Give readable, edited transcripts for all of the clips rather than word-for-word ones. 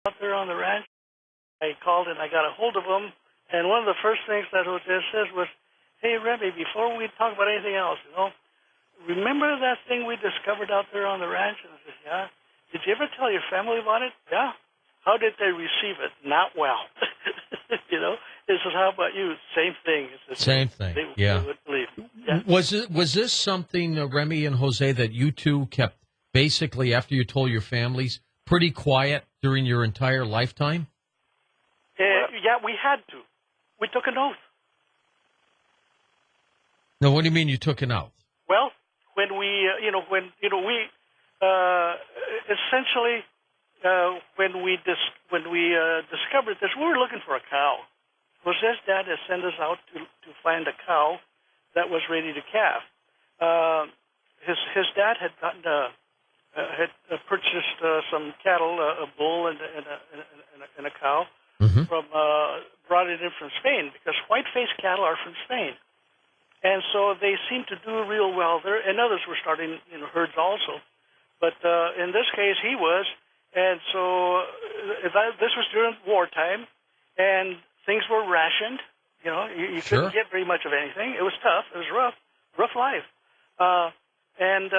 out there on the ranch. I called and I got a hold of him, and one of the first things that Jose says was, "Hey, Remy, before we talk about anything else, remember that thing we discovered out there on the ranch?" And I said, "Yeah." "Did you ever tell your family about it?" "Yeah." "How did they receive it?" "Not well." He says, "How about you?" Same thing. Same thing. They would believe. Yeah. Was this something, Remy and Jose, that you two kept basically after you told your families pretty quiet during your entire lifetime? Yeah, we had to. We took an oath. Now, what do you mean you took an oath? Well, when we essentially when we discovered this, we were looking for a cow. Jose's dad had sent us out to find a cow that was ready to calf. His dad had gotten had purchased some cattle, a bull and a cow, from brought it in from Spain, because white-faced cattle are from Spain, and so they seemed to do real well there. And others were starting herds also, but in this case he was, and so this was during wartime, and things were rationed. You couldn't get very much of anything. It was tough. It was rough life, and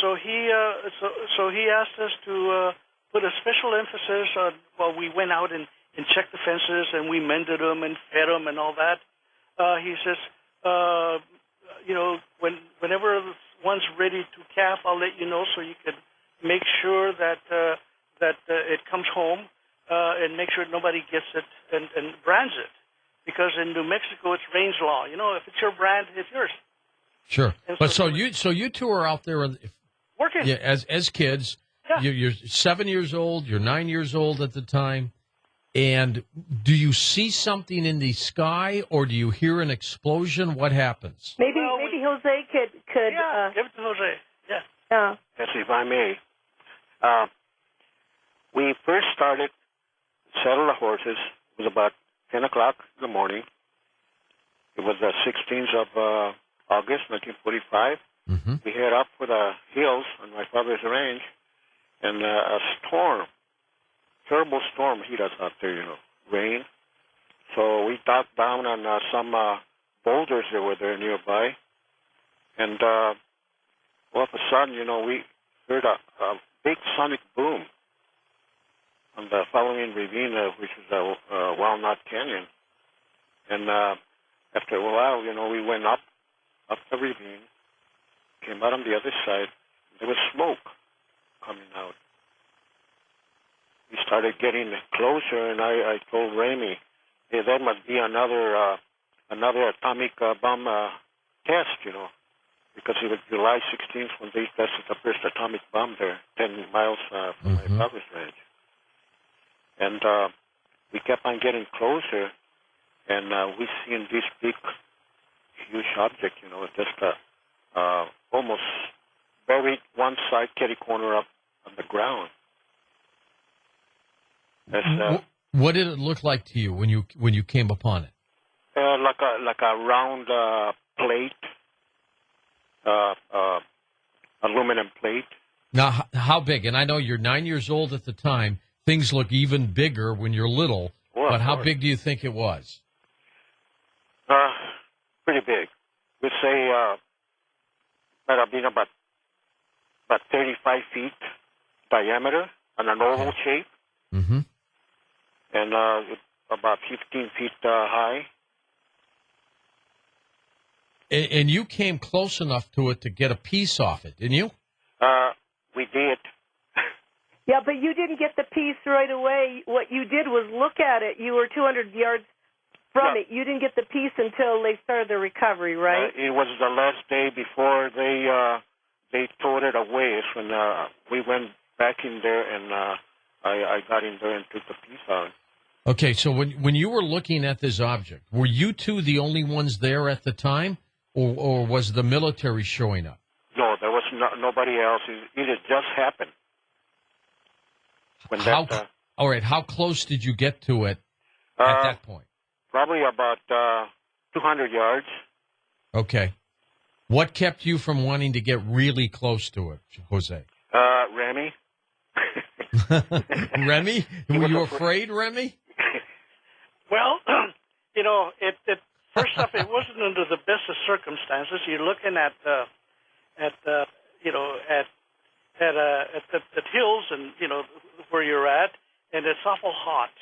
so he asked us to put a special emphasis on. Well, we went out and checked the fences, and we mended them and fed them and all that. He says, whenever one's ready to calf, I'll let you know, so you can make sure that it comes home, and make sure nobody gets it and brands it. Because in New Mexico, it's range law. If it's your brand, it's yours. Sure. But so you two are out there working. Yeah, as kids. Yeah. You're 7 years old. You're 9 years old at the time. And do you see something in the sky, or do you hear an explosion? What happens? Maybe Jose could. Yeah, give it to Jose. Yeah. Yes, if I may. We first started saddle the horses. It was about 10 o'clock in the morning. It was the 16th of August, 1945. Mm-hmm. We head up for the hills on my father's ranch, and a storm, terrible storm hit us out there, rain. So we ducked down on some boulders that were there nearby, and all of a sudden, we heard a big sonic boom on the following ravine, which is Walnut Canyon. And after a while, we went up the ravine, came out on the other side. There was smoke coming out. We started getting closer, and I told Remy, "Hey, that must be another atomic bomb test, because it was July 16th when they tested the first atomic bomb there, 10 miles from my father's ranch." And we kept on getting closer, and we seen this big, huge object, just almost buried one side kitty corner up on the ground. What did it look like to you when you came upon it? Like a round plate, aluminum plate. Now, how big? And I know you're 9 years old at the time. Things look even bigger when you're little. Well, but how big do you think it was? Pretty big. We'd say might have been about 35 feet diameter and an oval shape. Mm-hmm. And about 15 feet high. And you came close enough to it to get a piece off it, didn't you? We did. Yeah, but you didn't get the piece right away. What you did was look at it. You were 200 yards from it. You didn't get the piece until they started the recovery, right? It was the last day before they tore it away. It's when we went back in there, and I got in there and took the piece out. Okay, so when you were looking at this object, were you two the only ones there at the time, or was the military showing up? No, there was nobody else. It had just happened. All right, how close did you get to it at that point? Probably about 200 yards. Okay. What kept you from wanting to get really close to it, Jose? Remy. Remy, were you afraid, Remy? Well, first off, it wasn't under the best of circumstances. You're looking at the hills and where you're at, and it's awful hot.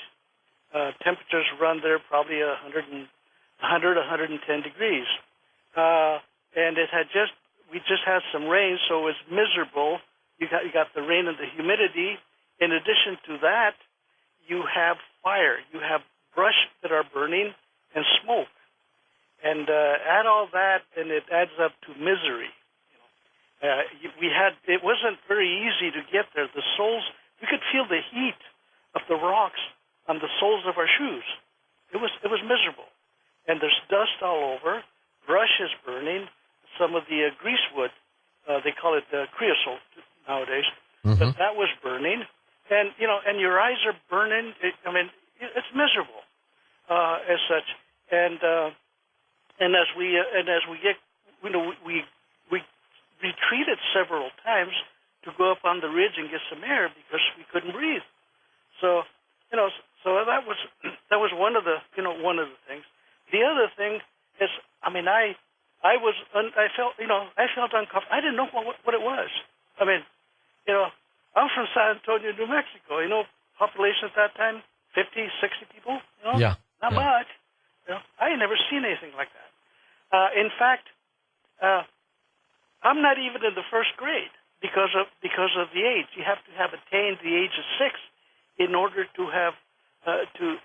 Temperatures run there probably 110 degrees, and we just had some rain, so it was miserable. You got the rain and the humidity. In addition to that, you have fire. You have brush that are burning and smoke. And add all that, and it adds up to misery. It wasn't very easy to get there. The soles, we could feel the heat of the rocks on the soles of our shoes. It was miserable. And there's dust all over. Brush is burning. Some of the greasewood, they call it creosote nowadays, but that was burning. And your eyes are burning. It's miserable as such. And as we get, we retreated several times to go up on the ridge and get some air because we couldn't breathe. So that was one of the things. The other thing is, I felt uncomfortable. I didn't know what it was. I'm from San Antonio, New Mexico. Population at that time, 50, 60 people. Not much. I had never seen anything like that. In fact, I'm not even in the first grade because of the age. You have to have attained the age of 6 in order to have to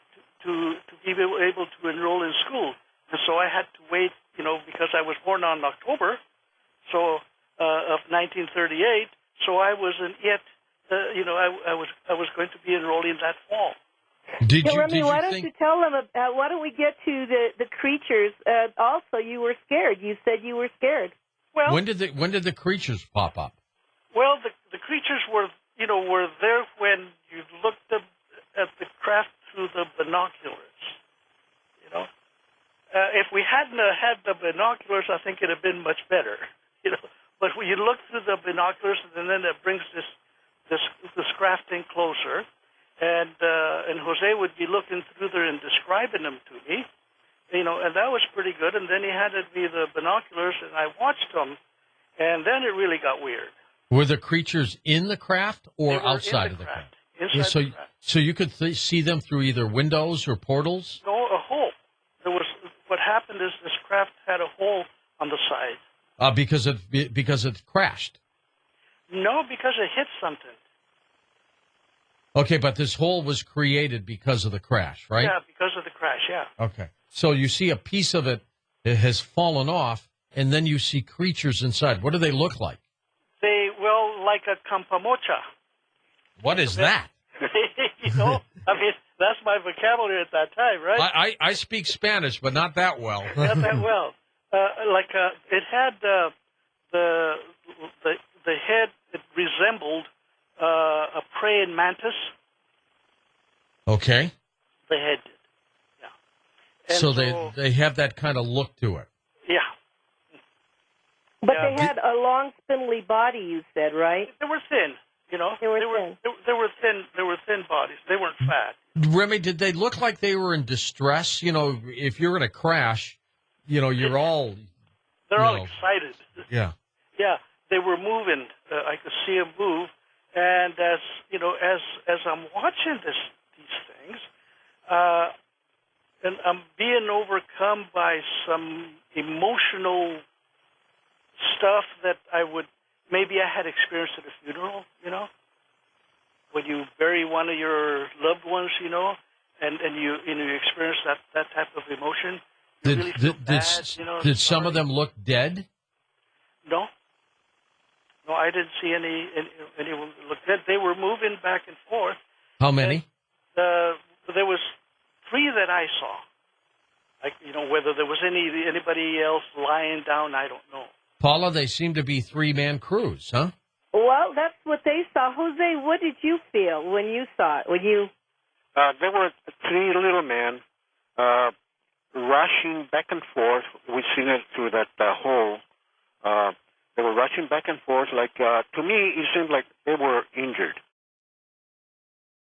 be able to enroll in school. And so I had to wait, because I was born on October, of 1938. So I wasn't yet, I was going to be enrolling that fall. Remy, why don't you tell them? Why don't we get to the creatures? Also, you were scared. You said you were scared. Well, when did the creatures pop up? Well, the creatures were there when you looked at the craft through the binoculars. If we hadn't had the binoculars, I think it'd have been much better. But when you look through the binoculars, and then it brings this craft in closer. And Jose would be looking through there and describing them to me, and that was pretty good. And then he handed me the binoculars, and I watched them, and then it really got weird. Were the creatures in the craft or outside of the craft? Inside the craft. So you could see them through either windows or portals? No, a hole. What happened is this craft had a hole on the side. Because it crashed? No, because it hit something. Okay, but this hole was created because of the crash, right? Yeah, because of the crash, yeah. Okay. So you see a piece of it has fallen off, and then you see creatures inside. What do they look like? Like a campamocha. What is that? That's my vocabulary at that time, right? I speak Spanish, but not that well. Not that well. It had the head, it resembled a praying mantis. Okay. The head did, yeah. And so they have that kind of look to it. Yeah. But they had a long, spindly body, you said, right? They were thin, They were thin. They were thin. They were thin bodies. They weren't fat. Remy, did they look like they were in distress? If you're in a crash, you're all... They're all excited. Yeah. Yeah, they were moving. I could see them move. And as I'm watching these things, and I'm being overcome by some emotional stuff that maybe I had experienced at a funeral, when you bury one of your loved ones, and you experience that type of emotion. You really feel bad, did some of them look dead? No. No, I didn't see anyone look dead. They were moving back and forth. How many? There was 3 that I saw. Whether there was anybody else lying down, I don't know. Paula, they seem to be 3-man crews, huh? Well, that's what they saw. Jose, what did you feel when you saw it? There were 3 little men rushing back and forth. We seen it through that hole. They were rushing back and forth. To me, it seemed like they were injured.